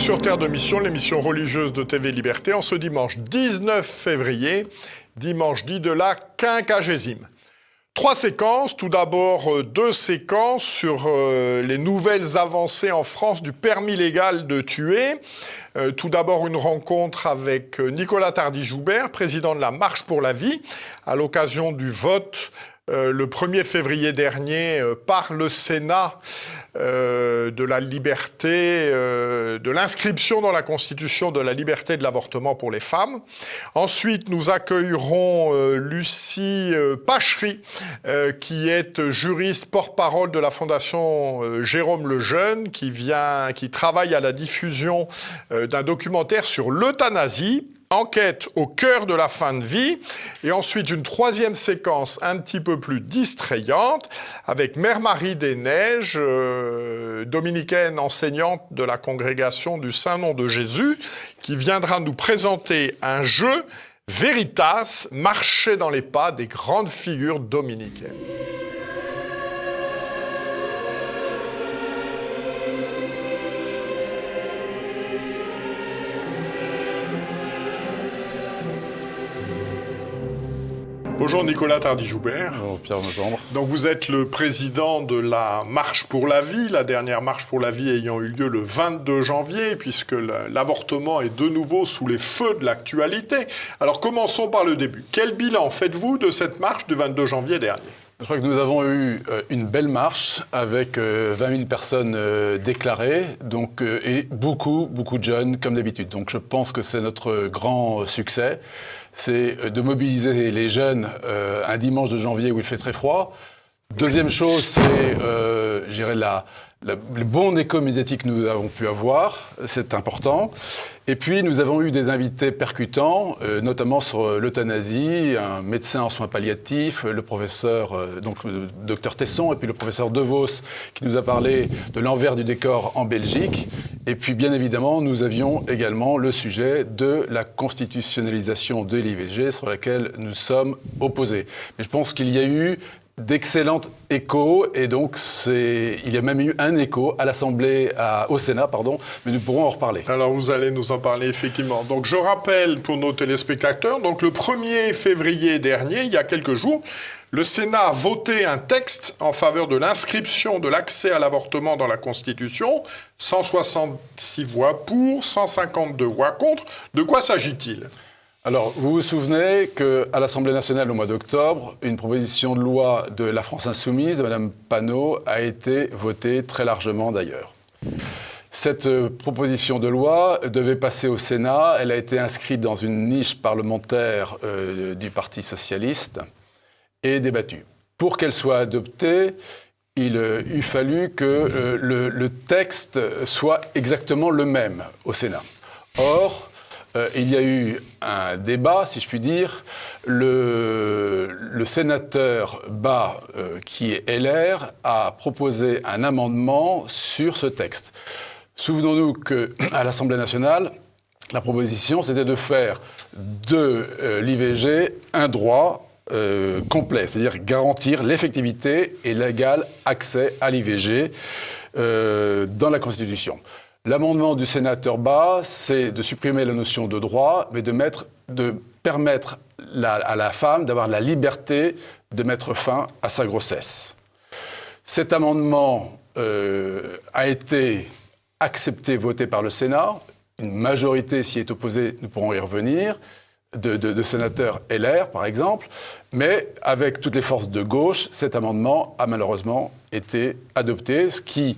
sur Terre de Mission, l'émission religieuse de TV Liberté, en ce dimanche 19 février, dimanche dit de la quinquagésime. 3 séquences, tout d'abord 2 séquences sur les nouvelles avancées en France du permis légal de tuer. Tout d'abord une rencontre avec Nicolas Tardy-Joubert, président de la Marche pour la vie, à l'occasion du vote le 1er février dernier par le Sénat de la liberté, de l'inscription dans la Constitution de la liberté de l'avortement pour les femmes. Ensuite, nous accueillerons Lucie Pachery, qui est juriste porte-parole de la Fondation Jérôme Lejeune, qui travaille à la diffusion d'un documentaire sur l'euthanasie. Enquête au cœur de la fin de vie, et ensuite une 3e séquence un petit peu plus distrayante avec Mère Marie des Neiges, dominicaine enseignante de la congrégation du Saint-Nom de Jésus, qui viendra nous présenter un jeu Veritas, marcher dans les pas des grandes figures dominicaines. Bonjour Nicolas Tardy-Joubert. Bonjour Pierre Legendre. Donc vous êtes le président de la Marche pour la vie, la dernière Marche pour la vie ayant eu lieu le 22 janvier, puisque l'avortement est de nouveau sous les feux de l'actualité. Alors commençons par le début. Quel bilan faites-vous de cette marche du 22 janvier dernier ? Je crois que nous avons eu une belle marche avec 20 000 personnes déclarées et beaucoup de jeunes comme d'habitude. Donc je pense que c'est notre grand succès, c'est de mobiliser les jeunes un dimanche de janvier où il fait très froid. Deuxième chose, c'est le bon écho médiatique que nous avons pu avoir, c'est important. Et puis, nous avons eu des invités percutants, notamment sur l'euthanasie, un médecin en soins palliatifs, le professeur, le docteur Tesson, et puis le professeur Devos, qui nous a parlé de l'envers du décor en Belgique. Et puis, bien évidemment, nous avions également le sujet de la constitutionnalisation de l'IVG, sur laquelle nous sommes opposés. Mais je pense qu'il y a eu d'excellents échos, et donc il y a même eu un écho à l'Assemblée, au Sénat, mais nous pourrons en reparler. Alors vous allez nous en parler effectivement. Donc je rappelle pour nos téléspectateurs, donc le 1er février dernier, il y a quelques jours, le Sénat a voté un texte en faveur de l'inscription de l'accès à l'avortement dans la Constitution, 166 voix pour, 152 voix contre. De quoi s'agit-il ? Alors, vous vous souvenez qu'à l'Assemblée nationale, au mois d'octobre, une proposition de loi de la France Insoumise, de Mme Panot, a été votée très largement d'ailleurs. Cette proposition de loi devait passer au Sénat. Elle a été inscrite dans une niche parlementaire du Parti socialiste et débattue. Pour qu'elle soit adoptée, il eût fallu que le texte soit exactement le même au Sénat. Or, il y a eu un débat, si je puis dire. Le sénateur Bas, qui est LR, a proposé un amendement sur ce texte. Souvenons-nous qu'à l'Assemblée nationale, la proposition, c'était de faire de l'IVG un droit complet, c'est-à-dire garantir l'effectivité et l'égal accès à l'IVG dans la Constitution. L'amendement du sénateur Bas, c'est de supprimer la notion de droit, mais de permettre à la femme d'avoir la liberté de mettre fin à sa grossesse. Cet amendement a été accepté, voté par le Sénat. Une majorité s'y est opposée, nous pourrons y revenir, de sénateurs LR, par exemple. Mais avec toutes les forces de gauche, cet amendement a malheureusement été adopté, ce qui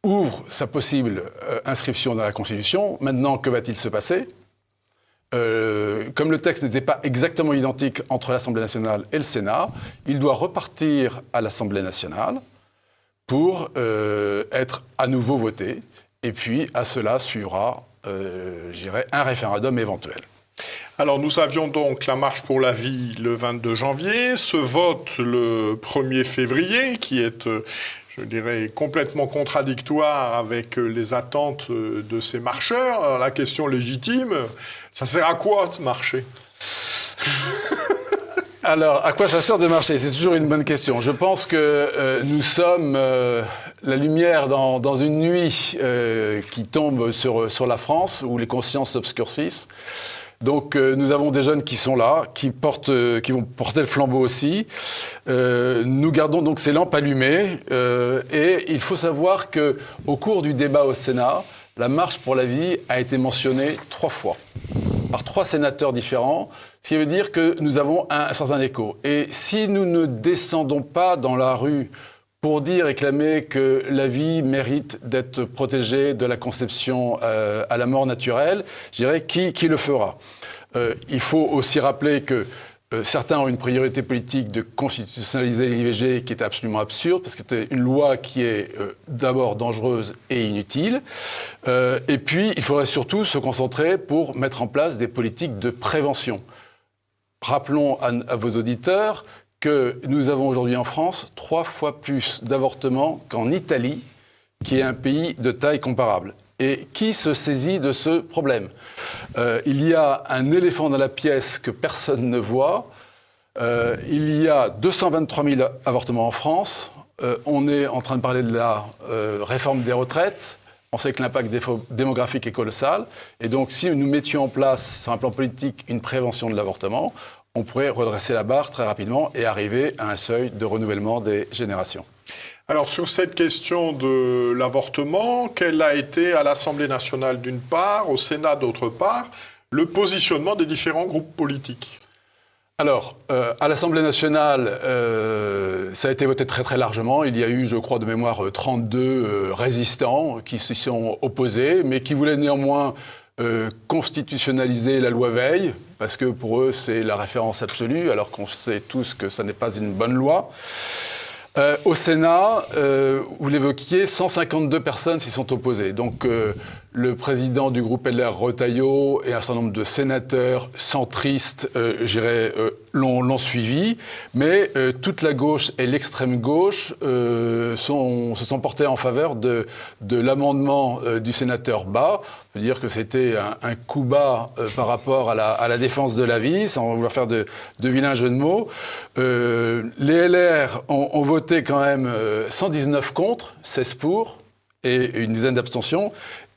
ouvre sa possible inscription dans la Constitution. Maintenant, que va-t-il se passer ? Comme le texte n'était pas exactement identique entre l'Assemblée nationale et le Sénat, il doit repartir à l'Assemblée nationale pour être à nouveau voté. Et puis, à cela suivra, un référendum éventuel. Alors nous avions donc la Marche pour la vie le 22 janvier, ce vote le 1er février, qui est je dirais, complètement contradictoire avec les attentes de ces marcheurs. Alors, la question légitime, ça sert à quoi de marcher ? Alors, à quoi ça sert de marcher? C'est toujours une bonne question. Je pense que nous sommes la lumière dans une nuit qui tombe sur la France, où les consciences s'obscurcissent. Donc nous avons des jeunes qui sont là, qui vont porter le flambeau aussi. Nous gardons donc ces lampes allumées et il faut savoir qu'au cours du débat au Sénat, la marche pour la vie a été mentionnée 3 fois par 3 sénateurs différents, ce qui veut dire que nous avons un certain écho. Et si nous ne descendons pas dans la rue pour dire et clamer que la vie mérite d'être protégée de la conception à la mort naturelle, je dirais qui le fera. Il faut aussi rappeler que certains ont une priorité politique de constitutionnaliser l'IVG qui est absolument absurde, parce que c'est une loi qui est d'abord dangereuse et inutile. Et puis, il faudrait surtout se concentrer pour mettre en place des politiques de prévention. Rappelons à vos auditeurs que nous avons aujourd'hui en France 3 fois plus d'avortements qu'en Italie, qui est un pays de taille comparable. Et qui se saisit de ce problème? Il y a un éléphant dans la pièce que personne ne voit. Il y a 223 000 avortements en France. On est en train de parler de la réforme des retraites. On sait que l'impact démographique est colossal. Et donc, si nous mettions en place, sur un plan politique, une prévention de l'avortement, on pourrait redresser la barre très rapidement et arriver à un seuil de renouvellement des générations. Alors, sur cette question de l'avortement, quel a été, à l'Assemblée nationale d'une part, au Sénat d'autre part, le positionnement des différents groupes politiques? Alors, à l'Assemblée nationale, ça a été voté très très largement. Il y a eu, je crois, de mémoire, 32 résistants qui s'y sont opposés, mais qui voulaient néanmoins constitutionnaliser la loi Veil, parce que pour eux, c'est la référence absolue, alors qu'on sait tous que ça n'est pas une bonne loi. Au Sénat, vous l'évoquiez, 152 personnes s'y sont opposées. Donc, le président du groupe LR, Retailleau, et un certain nombre de sénateurs centristes, l'ont suivi. Mais toute la gauche et l'extrême gauche se sont portés en faveur de l'amendement du sénateur Bas. On peut dire que c'était un coup bas par rapport à la défense de la vie, sans vouloir faire de vilains jeux de mots. Les LR ont voté quand même 119 contre, 16 pour et une dizaine d'abstentions.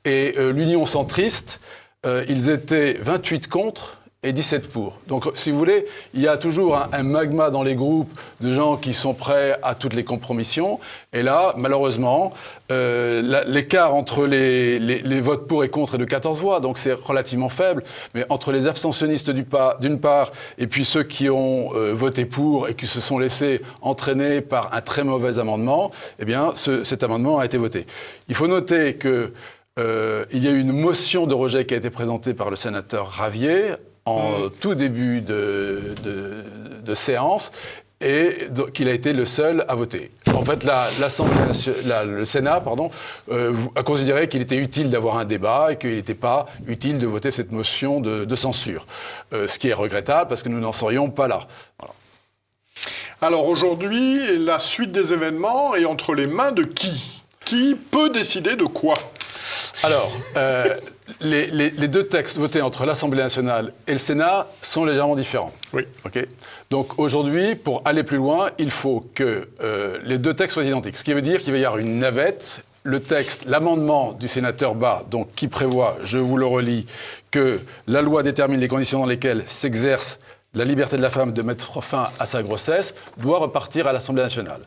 Et l'Union centriste, ils étaient 28 contre et 17 pour. Donc, si vous voulez, il y a toujours un magma dans les groupes de gens qui sont prêts à toutes les compromissions. Et là, malheureusement, l'écart entre les votes pour et contre est de 14 voix, donc c'est relativement faible. Mais entre les abstentionnistes d'une part et puis ceux qui ont voté pour et qui se sont laissés entraîner par un très mauvais amendement, eh bien, cet amendement a été voté. Il faut noter que il y a eu une motion de rejet qui a été présentée par le sénateur Ravier en tout début de séance et qu'il a été le seul à voter. En fait, le Sénat a considéré qu'il était utile d'avoir un débat et qu'il n'était pas utile de voter cette motion de censure. Ce qui est regrettable parce que nous n'en serions pas là. Voilà. Alors aujourd'hui, la suite des événements est entre les mains de qui? Qui peut décider de quoi? Alors, les 2 textes votés entre l'Assemblée nationale et le Sénat sont légèrement différents. Oui. Okay. Donc aujourd'hui, pour aller plus loin, il faut que les 2 textes soient identiques. Ce qui veut dire qu'il va y avoir une navette. L'amendement du sénateur Bas, donc qui prévoit, je vous le relis, que la loi détermine les conditions dans lesquelles s'exerce la liberté de la femme de mettre fin à sa grossesse, doit repartir à l'Assemblée nationale.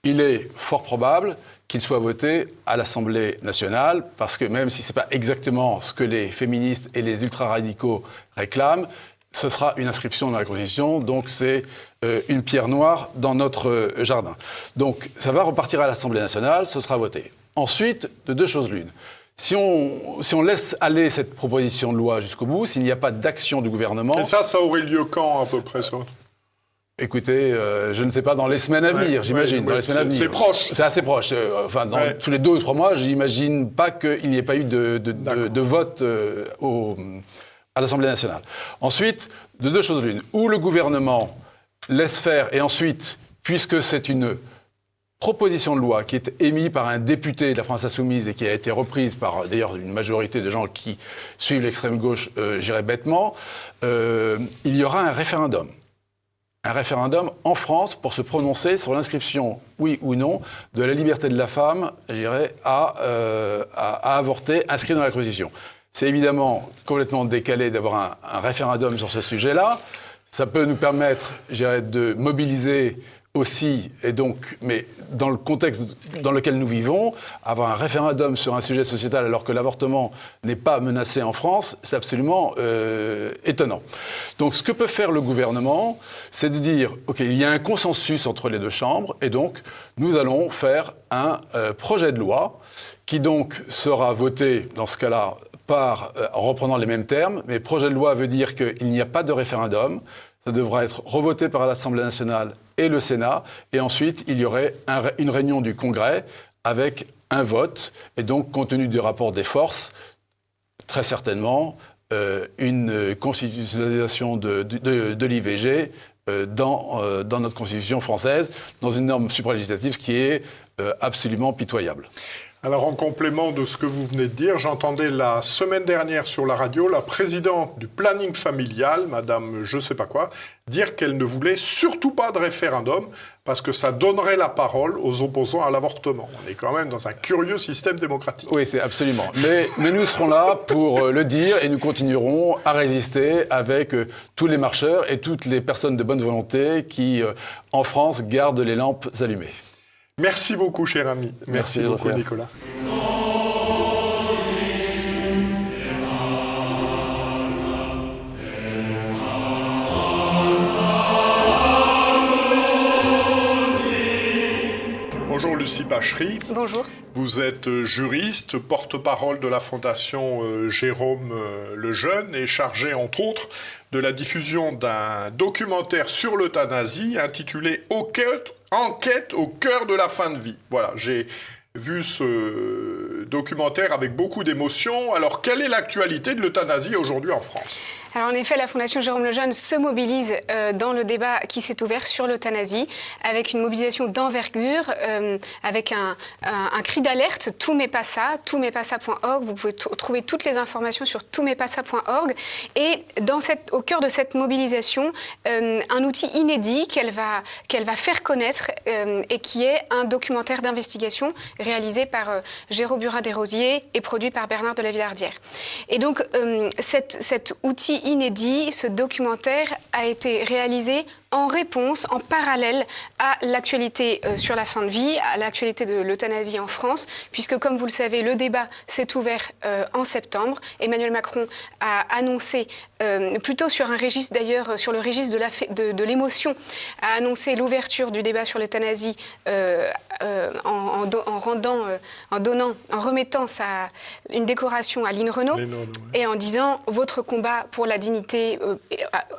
Il est fort probable qu'il soit voté à l'Assemblée nationale, parce que même si ce n'est pas exactement ce que les féministes et les ultra-radicaux réclament, ce sera une inscription dans la Constitution, donc c'est une pierre noire dans notre jardin. Donc ça va repartir à l'Assemblée nationale, ce sera voté. Ensuite, de 2 choses l'une. Si on laisse aller cette proposition de loi jusqu'au bout, s'il n'y a pas d'action du gouvernement... Et ça aurait lieu quand, à peu près, ça? Écoutez, je ne sais pas, dans les semaines à venir, j'imagine. Dans les semaines à venir. C'est proche. C'est assez proche. Enfin, tous les 2 ou 3 mois, j'imagine pas qu'il n'y ait pas eu de vote à l'Assemblée nationale. Ensuite, de 2 choses l'une. Ou le gouvernement laisse faire, et ensuite, puisque c'est une proposition de loi qui est émise par un député de la France Insoumise et qui a été reprise par, d'ailleurs, une majorité de gens qui suivent l'extrême gauche, j'irais bêtement, il y aura un référendum. un référendum en France pour se prononcer sur l'inscription, oui ou non, de la liberté de la femme, je dirais, à avorter, inscrit dans la Constitution. C'est évidemment complètement décalé d'avoir un référendum sur ce sujet-là. Ça peut nous permettre, je dirais, de mobiliser aussi, et donc, mais dans le contexte dans lequel nous vivons, avoir un référendum sur un sujet sociétal alors que l'avortement n'est pas menacé en France, c'est absolument étonnant. Donc ce que peut faire le gouvernement, c'est de dire, OK, il y a un consensus entre les deux chambres, et donc nous allons faire un projet de loi qui donc sera voté, dans ce cas-là, en reprenant les mêmes termes, mais projet de loi veut dire qu'il n'y a pas de référendum, ça devra être revoté par l'Assemblée nationale et le Sénat, et ensuite il y aurait une réunion du Congrès avec un vote, et donc compte tenu du rapport des forces, très certainement une constitutionnalisation de l'IVG dans notre Constitution française, dans une norme supralégislative qui est absolument pitoyable. Alors, en complément de ce que vous venez de dire, j'entendais la semaine dernière sur la radio la présidente du planning familial, madame je sais pas quoi, dire qu'elle ne voulait surtout pas de référendum parce que ça donnerait la parole aux opposants à l'avortement. On est quand même dans un curieux système démocratique. Oui, c'est absolument. Mais nous serons là pour le dire et nous continuerons à résister avec tous les marcheurs et toutes les personnes de bonne volonté qui, en France, gardent les lampes allumées. Merci beaucoup, cher ami. Merci beaucoup, Nicolas. Bonjour, Lucie Pachery. Bonjour. Vous êtes juriste, porte-parole de la Fondation Jérôme Lejeune et chargée, entre autres, de la diffusion d'un documentaire sur l'euthanasie intitulé « Enquête au cœur de la fin de vie ». Voilà, j'ai vu ce documentaire avec beaucoup d'émotion. Alors, quelle est l'actualité de l'euthanasie aujourd'hui en France ? Alors en effet, la Fondation Jérôme Lejeune se mobilise dans le débat qui s'est ouvert sur l'euthanasie, avec une mobilisation d'envergure, avec un cri d'alerte, tout mais pas ça, toutmaitpassa.org. Vous pouvez trouver toutes les informations sur toutmaitpassa.org. Et au cœur de cette mobilisation, un outil inédit qu'elle va faire connaître et qui est un documentaire d'investigation réalisé par Géraud Burin-Desrosiers et produit par Bernard de la Villardière. Et donc cet outil inédit, ce documentaire a été réalisé en réponse, en parallèle à l'actualité sur la fin de vie, à l'actualité de l'euthanasie en France, puisque comme vous le savez, le débat s'est ouvert en septembre. Emmanuel Macron a annoncé, plutôt sur un registre d'ailleurs, sur le registre de l'émotion, a annoncé l'ouverture du débat sur l'euthanasie en remettant une décoration à Lynn Renaud et en disant « Votre combat pour la dignité,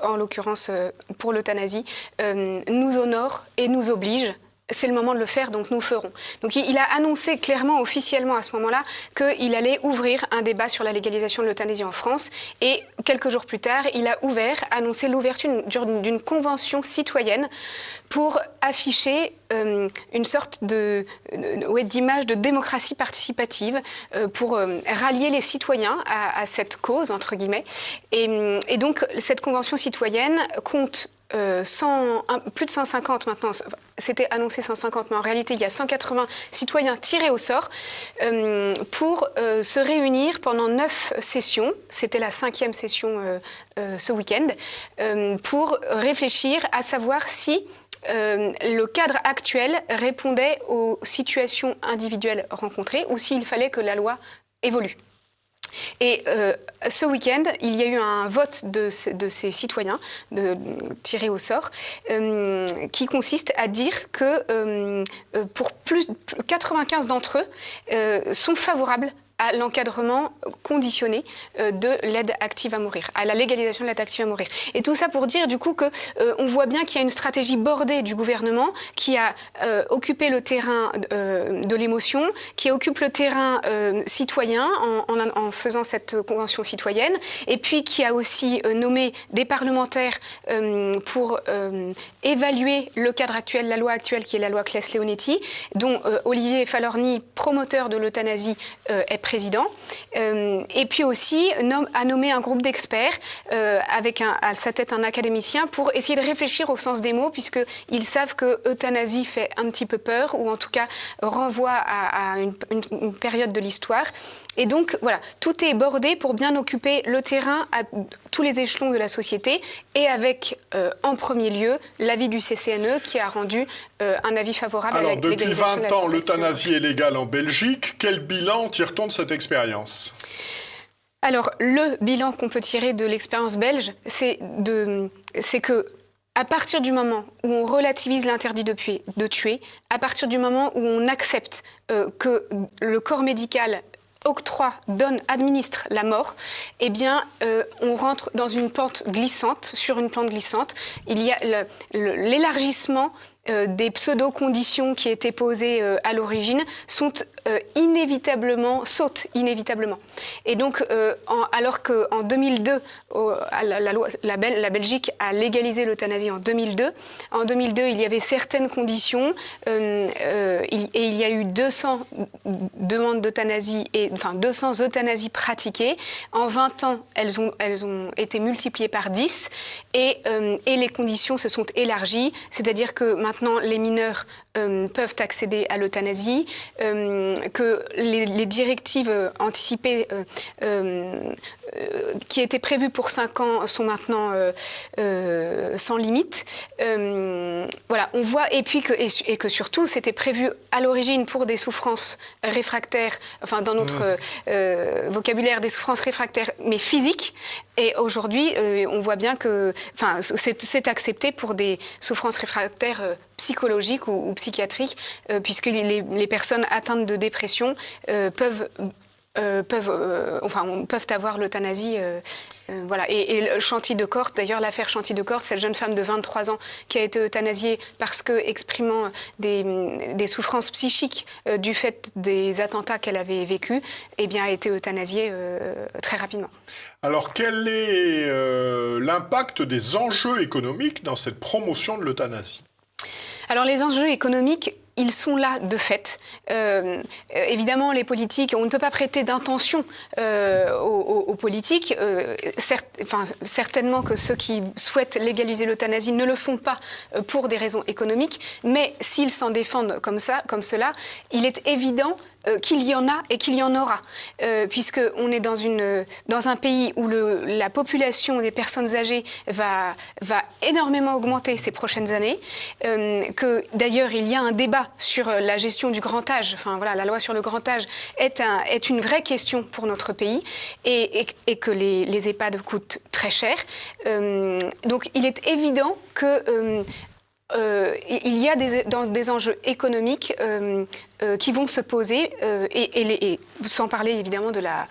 en l'occurrence pour l'euthanasie, nous honore et nous oblige. C'est le moment de le faire, donc nous ferons. » Donc il a annoncé clairement, officiellement à ce moment-là, qu'il allait ouvrir un débat sur la légalisation de l'euthanasie en France. Et quelques jours plus tard, il a annoncé l'ouverture d'une convention citoyenne pour afficher une sorte d'image de démocratie participative, pour rallier les citoyens à cette cause, entre guillemets. Et donc cette convention citoyenne compte plus de 150 maintenant, c'était annoncé 150, mais en réalité il y a 180 citoyens tirés au sort pour se réunir pendant 9 sessions, c'était la 5e session ce week-end, pour réfléchir à savoir si le cadre actuel répondait aux situations individuelles rencontrées ou s'il fallait que la loi évolue. Et ce week-end, il y a eu un vote de ces citoyens tirés au sort qui consiste à dire que pour 95 d'entre eux sont favorables à l'encadrement conditionné de l'aide active à mourir, à la légalisation de l'aide active à mourir. Et tout ça pour dire du coup que on voit bien qu'il y a une stratégie bordée du gouvernement qui a occupé le terrain de l'émotion, qui occupe le terrain citoyen en faisant cette convention citoyenne, et puis qui a aussi nommé des parlementaires pour évaluer le cadre actuel, la loi actuelle qui est la loi Claes-Leonetti, dont Olivier Falorni, promoteur de l'euthanasie, est président. Et puis aussi a nommé un groupe d'experts avec à sa tête un académicien pour essayer de réfléchir au sens des mots, puisqu'ils savent que euthanasie fait un petit peu peur, ou en tout cas renvoie à une période de l'histoire. Et donc, voilà, tout est bordé pour bien occuper le terrain à tous les échelons de la société, et avec, en premier lieu, l'avis du CCNE qui a rendu un avis favorable à la légalisation. Alors, depuis 20 ans, l'euthanasie est légale en Belgique. Quel bilan tire-t-on de cette expérience ? Alors, le bilan qu'on peut tirer de l'expérience belge, c'est que à partir du moment où on relativise l'interdit de tuer, à partir du moment où on accepte que le corps médical administre la mort, eh bien, on rentre dans une pente glissante, sur une pente glissante. Il y a l'élargissement des pseudo-conditions qui étaient posées à l'origine sautent inévitablement. Et donc, alors qu'en 2002, la Belgique a légalisé l'euthanasie en 2002. En 2002, il y avait certaines conditions et il y a eu 200 demandes d'euthanasie, enfin 200 euthanasies pratiquées. En 20 ans, elles ont été multipliées par 10 et les conditions se sont élargies, c'est-à-dire que maintenant les mineurs peuvent accéder à l'euthanasie, que les directives anticipées qui étaient prévues pour 5 ans sont maintenant sans limite. Voilà, on voit, et que surtout c'était prévu à l'origine pour des souffrances réfractaires, enfin dans notre vocabulaire, des souffrances réfractaires mais physiques. Et aujourd'hui, on voit bien que, enfin, c'est accepté pour des souffrances réfractaires psychologiques ou psychiatriques, puisque les personnes atteintes de dépression peuvent avoir l'euthanasie. Voilà. Et le Chantilly de Corte, d'ailleurs, l'affaire Chantilly de Corte, cette jeune femme de 23 ans qui a été euthanasiée parce que exprimant des souffrances psychiques du fait des attentats qu'elle avait vécus, eh bien, a été euthanasiée très rapidement. Alors, quel est l'impact des enjeux économiques dans cette promotion de l'euthanasie ? Alors, les enjeux économiques, ils sont là de fait. Évidemment, les politiques, on ne peut pas prêter d'intention aux politiques. Certainement que ceux qui souhaitent légaliser l'euthanasie ne le font pas pour des raisons économiques, mais s'ils s'en défendent comme cela, il est évident qu'il y en a et qu'il y en aura, puisqu'on est dans un pays où la population des personnes âgées va énormément augmenter ces prochaines années, que d'ailleurs il y a un débat sur la gestion du grand âge, enfin voilà, la loi sur le grand âge est une vraie question pour notre pays, et que les EHPAD coûtent très cher. Donc il est évident que il y a des enjeux économiques qui vont se poser, et sans parler évidemment de la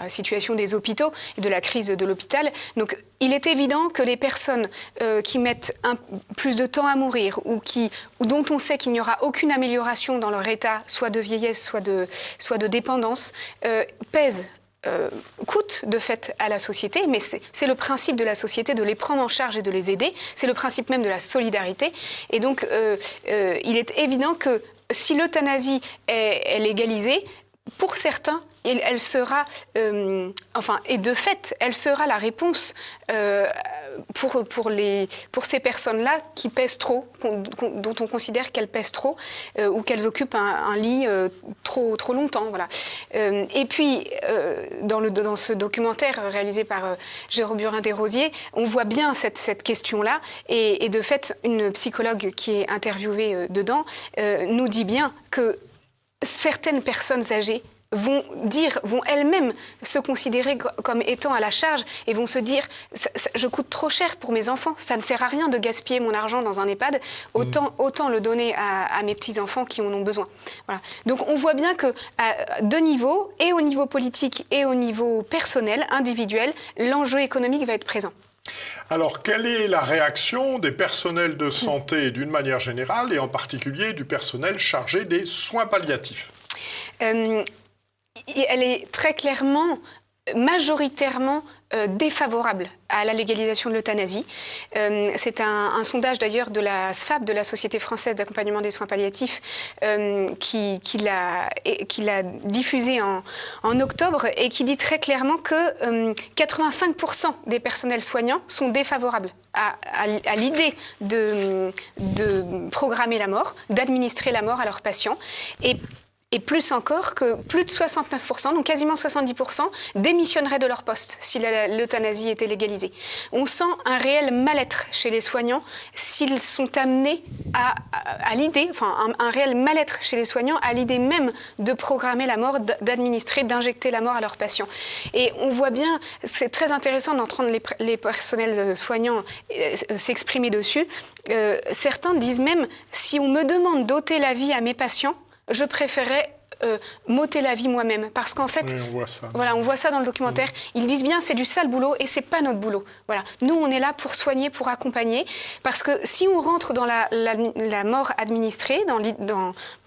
situation des hôpitaux et de la crise de l'hôpital. Donc il est évident que les personnes qui mettent plus de temps à mourir ou dont on sait qu'il n'y aura aucune amélioration dans leur état, soit de vieillesse, soit de dépendance, pèsent, coûte de fait à la société, mais c'est le principe de la société de les prendre en charge et de les aider, c'est le principe même de la solidarité, et donc il est évident que si l'euthanasie est légalisée, pour certains, elle sera, et de fait, elle sera la réponse pour ces personnes-là qui pèsent trop, dont on considère qu'elles pèsent trop, ou qu'elles occupent un lit trop longtemps. Voilà. Et puis, dans ce documentaire réalisé par Jérôme Burin-Desrosiers, on voit bien cette question-là, et de fait, une psychologue qui est interviewée dedans nous dit bien que certaines personnes âgées vont elles-mêmes se considérer comme étant à la charge et vont se dire « je coûte trop cher pour mes enfants, ça ne sert à rien de gaspiller mon argent dans un EHPAD, autant le donner à mes petits-enfants qui en ont besoin ». Voilà. Donc on voit bien qu'à deux niveaux, et au niveau politique et au niveau personnel, individuel, l'enjeu économique va être présent. Alors, quelle est la réaction des personnels de santé d'une manière générale, et en particulier du personnel chargé des soins palliatifs ? Elle est très clairement majoritairement défavorable à la légalisation de l'euthanasie. C'est un sondage d'ailleurs de la SFAP, de la Société française d'accompagnement des soins palliatifs, qui l'a diffusé en octobre et qui dit très clairement que 85% des personnels soignants sont défavorables à l'idée de programmer la mort, d'administrer la mort à leurs patients. Et plus encore que plus de 69%, donc quasiment 70%, démissionneraient de leur poste si l'euthanasie était légalisée. On sent un réel mal-être chez les soignants s'ils sont amenés à l'idée, enfin un réel mal-être chez les soignants à l'idée même de programmer la mort, d'administrer, d'injecter la mort à leurs patients. Et on voit bien, c'est très intéressant d'entendre les personnels soignants s'exprimer dessus. Certains disent même, si on me demande d'ôter la vie à mes patients, je préférais m'ôter la vie moi-même. Parce qu'en fait, oui, on voit ça. Voilà, on voit ça dans le documentaire. Ils disent bien, c'est du sale boulot et c'est pas notre boulot. Voilà. Nous, on est là pour soigner, pour accompagner. Parce que si on rentre dans la mort administrée, dans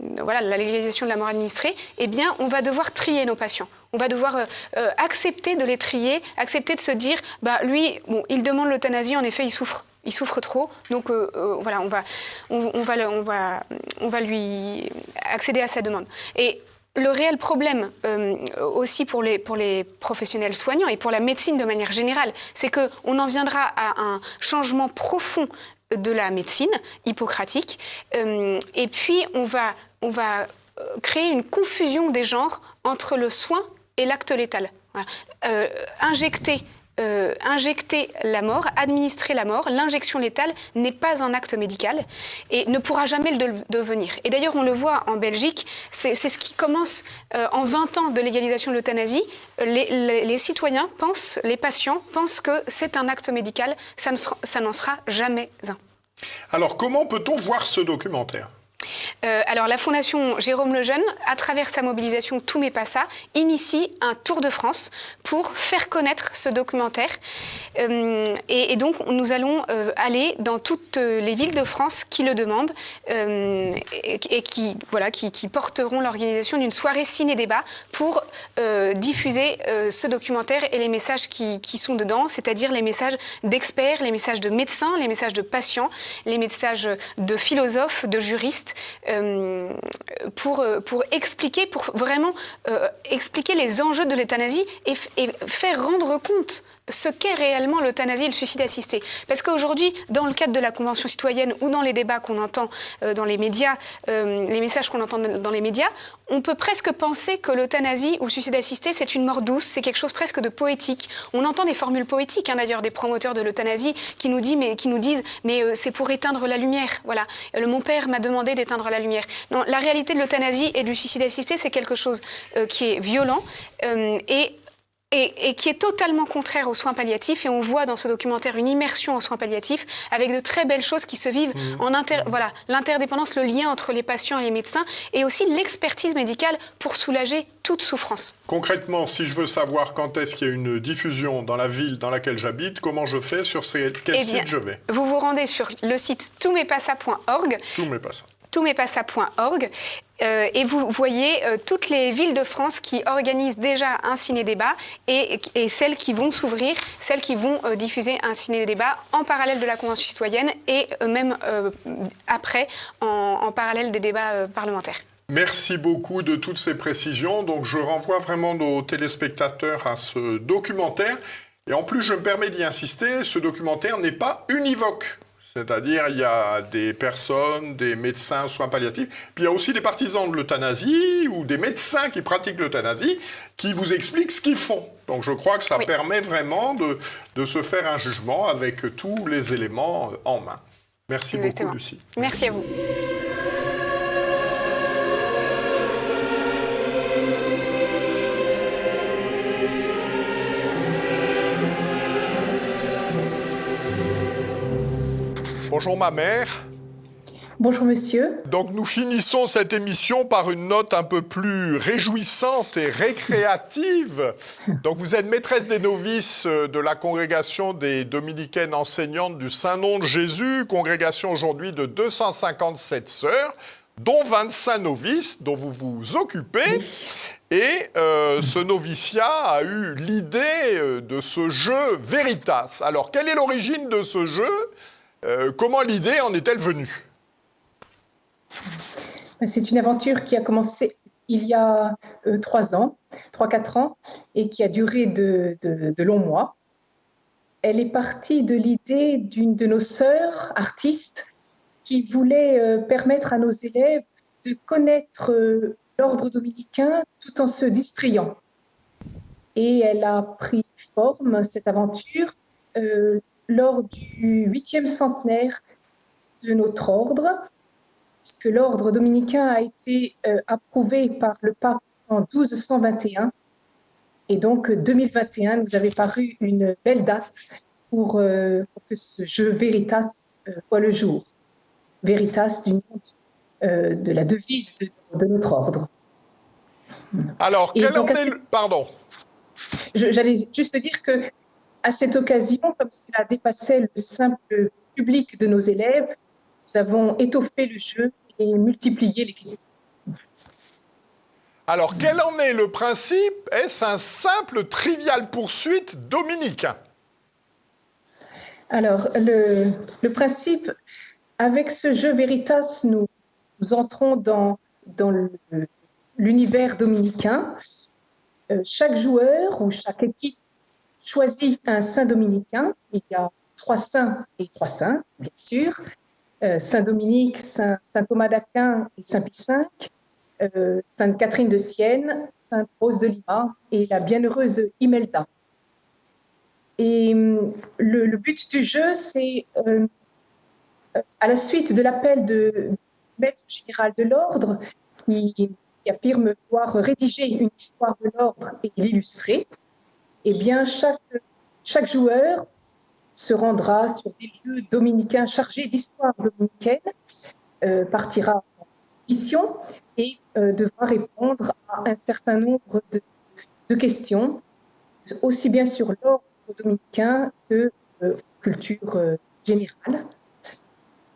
la légalisation de la mort administrée, eh bien, on va devoir trier nos patients. On va devoir accepter de les trier, accepter de se dire, lui, bon, il demande l'euthanasie, en effet, il souffre. Il souffre trop, donc voilà, on va lui accéder à sa demande. Et le réel problème aussi pour les professionnels soignants et pour la médecine de manière générale, c'est qu'on en viendra à un changement profond de la médecine hippocratique, et puis on va créer une confusion des genres entre le soin et l'acte létal. Voilà. Injecter la mort, administrer la mort, l'injection létale n'est pas un acte médical et ne pourra jamais le devenir. Et d'ailleurs, on le voit en Belgique, c'est ce qui commence en 20 ans de légalisation de l'euthanasie. Les citoyens pensent, les patients pensent que c'est un acte médical, ça n'en sera jamais un. Alors, comment peut-on voir ce documentaire ? Alors la Fondation Jérôme Lejeune, à travers sa mobilisation Tout mais pas ça, initie un tour de France pour faire connaître ce documentaire. Et donc nous allons aller dans toutes les villes de France qui le demandent et qui porteront l'organisation d'une soirée ciné-débat pour diffuser ce documentaire et les messages qui sont dedans, c'est-à-dire les messages d'experts, les messages de médecins, les messages de patients, les messages de philosophes, de juristes, pour expliquer, pour vraiment expliquer les enjeux de l'euthanasie et faire rendre compte ce qu'est réellement l'euthanasie et le suicide assisté. Parce qu'aujourd'hui, dans le cadre de la Convention citoyenne ou dans les débats qu'on entend dans les médias, les messages qu'on entend dans les médias, on peut presque penser que l'euthanasie ou le suicide assisté, c'est une mort douce, c'est quelque chose presque de poétique. On entend des formules poétiques, d'ailleurs, des promoteurs de l'euthanasie qui nous disent mais c'est pour éteindre la lumière. Voilà. Mon père m'a demandé d'éteindre la lumière. Non, la réalité de l'euthanasie et du suicide assisté, c'est quelque chose qui est violent et qui est totalement contraire aux soins palliatifs. Et on voit dans ce documentaire une immersion aux soins palliatifs avec de très belles choses qui se vivent l'interdépendance, le lien entre les patients et les médecins et aussi l'expertise médicale pour soulager toute souffrance. Concrètement, si je veux savoir quand est-ce qu'il y a une diffusion dans la ville dans laquelle j'habite, comment je fais, sur quel site je vais ? Vous vous rendez sur le site toutmespassa.org. toutmespassa.org. Et vous voyez toutes les villes de France qui organisent déjà un ciné-débat et celles qui vont s'ouvrir, celles qui vont diffuser un ciné-débat en parallèle de la Convention citoyenne et même après, en parallèle des débats parlementaires. Merci beaucoup de toutes ces précisions. Donc, je renvoie vraiment nos téléspectateurs à ce documentaire. Et en plus, je me permets d'y insister, ce documentaire n'est pas univoque. C'est-à-dire, il y a des personnes, des médecins, soins palliatifs, puis il y a aussi des partisans de l'euthanasie ou des médecins qui pratiquent l'euthanasie qui vous expliquent ce qu'ils font. Donc je crois que ça permet vraiment de se faire un jugement avec tous les éléments en main. Merci beaucoup, Lucie. Merci à vous. Bonjour ma mère. Bonjour monsieur. Donc nous finissons cette émission par une note un peu plus réjouissante et récréative. Donc vous êtes maîtresse des novices de la congrégation des dominicaines enseignantes du Saint-Nom de Jésus, congrégation aujourd'hui de 257 sœurs, dont 25 novices dont vous vous occupez. Et ce noviciat a eu l'idée de ce jeu Veritas. Alors, quelle est l'origine de ce jeu ? Comment l'idée en est-elle venue ? C'est une aventure qui a commencé il y a 3-4 ans, et qui a duré de longs mois. Elle est partie de l'idée d'une de nos sœurs artistes qui voulait permettre à nos élèves de connaître l'ordre dominicain tout en se distrayant. Et elle a pris forme, cette aventure, lors du 8e centenaire de notre ordre, puisque l'ordre dominicain a été approuvé par le pape en 1221. Et donc, 2021 nous avait paru une belle date pour que ce jeu Veritas voit le jour. Veritas du nom de la devise de notre ordre. Alors, Pardon. J'allais juste dire que, à cette occasion, comme cela dépassait le simple public de nos élèves, nous avons étoffé le jeu et multiplié les questions. Alors, quel en est le principe ? Est-ce un simple trivial poursuite dominicain ? Alors, le principe, avec ce jeu Veritas, nous entrons dans l'univers dominicain. Chaque joueur ou chaque équipe choisit un saint dominicain. Il y a 3 saints et 3 saints, bien sûr. Saint Dominique, Saint Thomas d'Aquin et Saint Pie V. Sainte Catherine de Sienne, Sainte Rose de Lima et la bienheureuse Imelda. Et le but du jeu, c'est, à la suite de l'appel du maître général de l'ordre, qui affirme pouvoir rédiger une histoire de l'ordre et l'illustrer, eh bien chaque joueur se rendra sur des lieux dominicains chargés d'histoire dominicaine, partira en mission et devra répondre à un certain nombre de questions, aussi bien sur l'ordre dominicain que culture générale.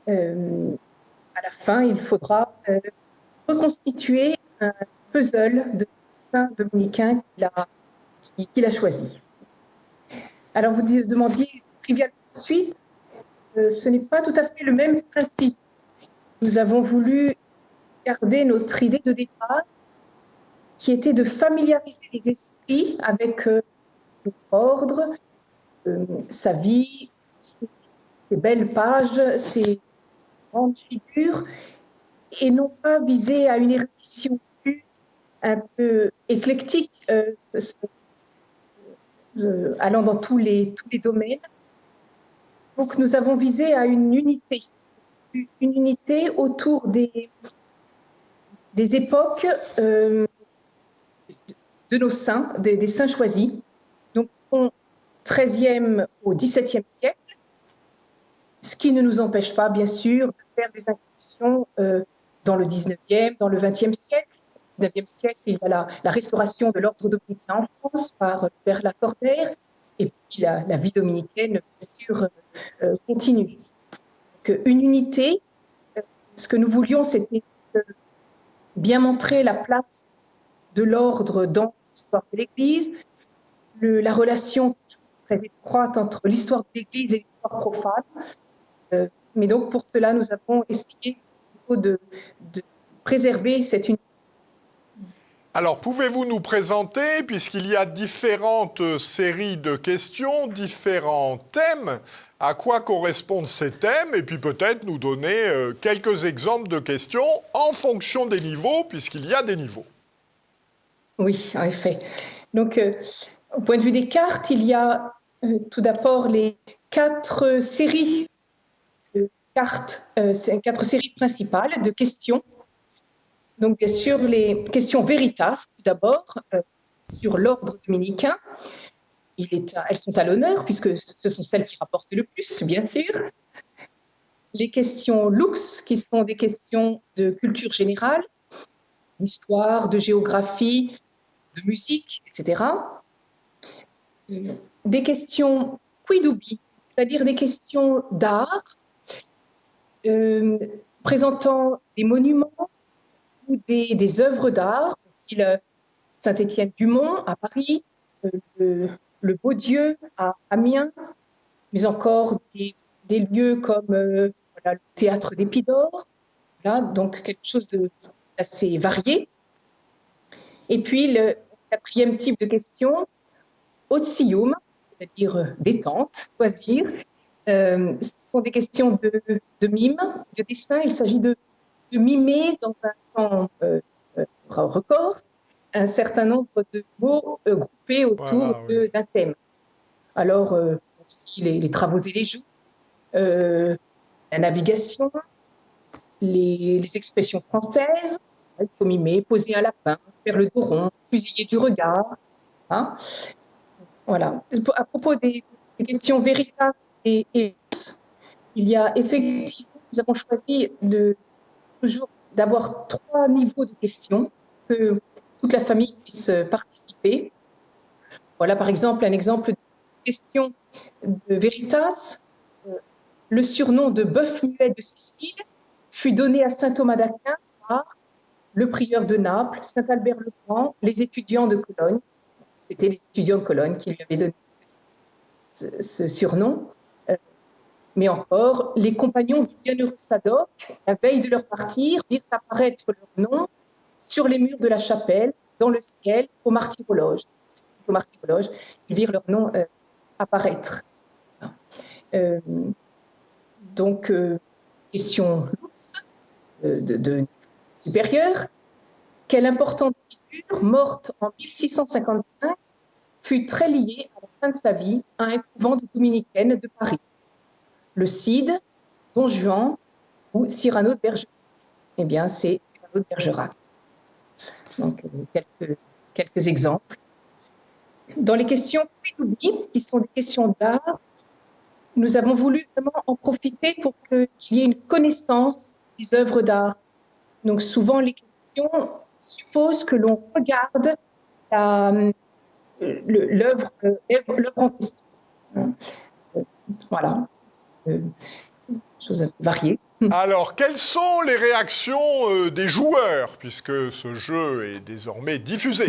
À la fin, il faudra reconstituer un puzzle de saint dominicain qu'il a choisi. Alors, vous demandiez trivial poursuite, ce n'est pas tout à fait le même principe. Nous avons voulu garder notre idée de départ, qui était de familiariser les esprits avec notre ordre, sa vie, ses belles pages, ses grandes figures, et non pas viser à une érudition plus un peu éclectique, allant dans tous les domaines. Donc nous avons visé à une unité autour des époques de nos saints, des saints choisis, donc au XIIIe au XVIIe siècle, ce qui ne nous empêche pas, bien sûr, de faire des incursions dans le XIXe, dans le XXe siècle. Au XIXe siècle, il y a la restauration de l'ordre dominicain en France par le père Lacordaire, et puis la vie dominicaine, bien sûr, continue. Donc, une unité, ce que nous voulions, c'était bien montrer la place de l'ordre dans l'histoire de l'Église, la relation très étroite entre l'histoire de l'Église et l'histoire profane. Mais donc, pour cela, nous avons essayé de préserver cette unité. Alors, pouvez-vous nous présenter, puisqu'il y a différentes séries de questions, différents thèmes, à quoi correspondent ces thèmes, et puis peut-être nous donner quelques exemples de questions en fonction des niveaux, puisqu'il y a des niveaux. Oui, en effet. Donc, au point de vue des cartes, il y a tout d'abord les 4 séries de cartes, 4 séries principales de questions. Donc, bien sûr, les questions Veritas, tout d'abord, sur l'ordre dominicain. Elles sont à l'honneur, puisque ce sont celles qui rapportent le plus, bien sûr. Les questions Lux, qui sont des questions de culture générale, d'histoire, de géographie, de musique, etc. Des questions Quidoubi, c'est-à-dire des questions d'art, présentant des monuments ou des œuvres d'art, Saint-Étienne-du-Mont à Paris, le Beau-Dieu à Amiens, mais encore des lieux comme le théâtre d'Épidore, voilà, donc quelque chose d'assez varié. Et puis le quatrième type de question, Otsium, c'est-à-dire détente, loisir. Ce sont des questions de mime, de dessin. Il s'agit de mimer dans un temps record un certain nombre de mots groupés autour d'un thème. Alors, aussi les travaux et les joues, la navigation, les expressions françaises, il faut mimer, poser un lapin, faire le dos rond, fusiller du regard. Hein. Voilà. À propos des questions véritas et il y a effectivement, nous avons choisi toujours d'avoir 3 niveaux de questions, que toute la famille puisse participer. Voilà par exemple un exemple de question de Veritas. Le surnom de bœuf muet de Sicile fut donné à saint Thomas d'Aquin par le prieur de Naples, saint Albert le Grand, les étudiants de Cologne. C'était les étudiants de Cologne qui lui avaient donné ce surnom. Mais encore, les compagnons du bienheureux Sadoc, la veille de leur partir, virent apparaître leur nom sur les murs de la chapelle, dans le ciel, au martyrologe. Ils virent leur nom apparaître. Donc, question de supérieure. Quelle importante figure, morte en 1655, fut très liée à la fin de sa vie à un couvent de dominicaines de Paris? Le Cid, Don Juan ou Cyrano de Bergerac? Eh bien, c'est Cyrano de Bergerac. Donc, quelques exemples. Dans les questions pédagogiques, qui sont des questions d'art, nous avons voulu vraiment en profiter pour qu'il y ait une connaissance des œuvres d'art. Donc, souvent, les questions supposent que l'on regarde l'œuvre en question. Voilà. Choses variées. Alors, quelles sont les réactions des joueurs, puisque ce jeu est désormais diffusé?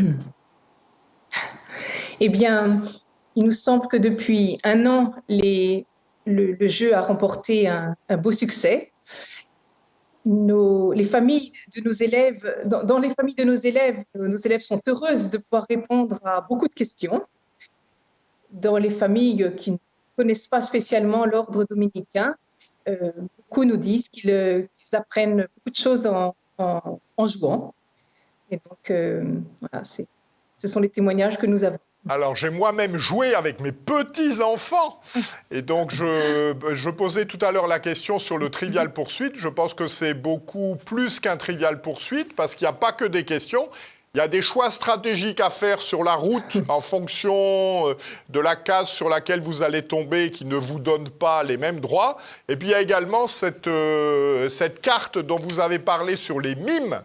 Eh bien, il nous semble que depuis 1 an, le jeu a remporté un beau succès. Les familles de nos élèves, dans les familles de nos élèves sont heureuses de pouvoir répondre à beaucoup de questions. Dans les familles qui ne connaissent pas spécialement l'ordre dominicain, beaucoup nous disent qu'ils apprennent beaucoup de choses en jouant. Et donc, voilà, ce sont les témoignages que nous avons. Alors, j'ai moi-même joué avec mes petits-enfants. Et donc, je posais tout à l'heure la question sur le Trivial Poursuite. Je pense que c'est beaucoup plus qu'un Trivial Poursuite, parce qu'il n'y a pas que des questions. Il y a des choix stratégiques à faire sur la route en fonction de la case sur laquelle vous allez tomber qui ne vous donne pas les mêmes droits. Et puis il y a également cette carte dont vous avez parlé sur les mimes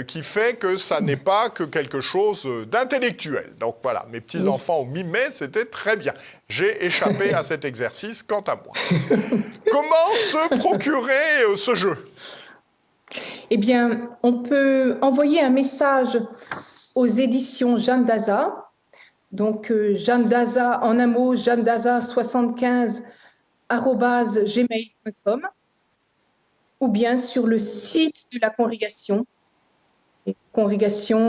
qui fait que ça n'est pas que quelque chose d'intellectuel. Donc voilà, mes petits-enfants ont mimé, c'était très bien. J'ai échappé à cet exercice quant à moi. Comment se procurer ce jeu ? Eh bien, on peut envoyer un message aux éditions Jeanne Daza. Donc, Jeanne Daza, en un mot, jeannedaza75@gmail.com, ou bien sur le site de la congrégation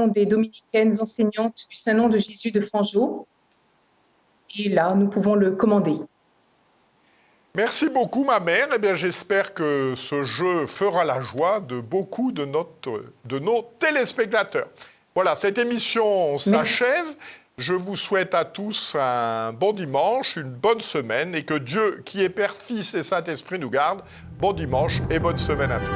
des dominicaines enseignantes du Saint-Nom de Jésus de Fangeau. Et là, nous pouvons le commander. Merci beaucoup, ma mère. Eh bien, j'espère que ce jeu fera la joie de beaucoup de nos téléspectateurs. Voilà, cette émission s'achève. Je vous souhaite à tous un bon dimanche, une bonne semaine, et que Dieu, qui est Père, Fils et Saint-Esprit, nous garde. Bon dimanche et bonne semaine à tous.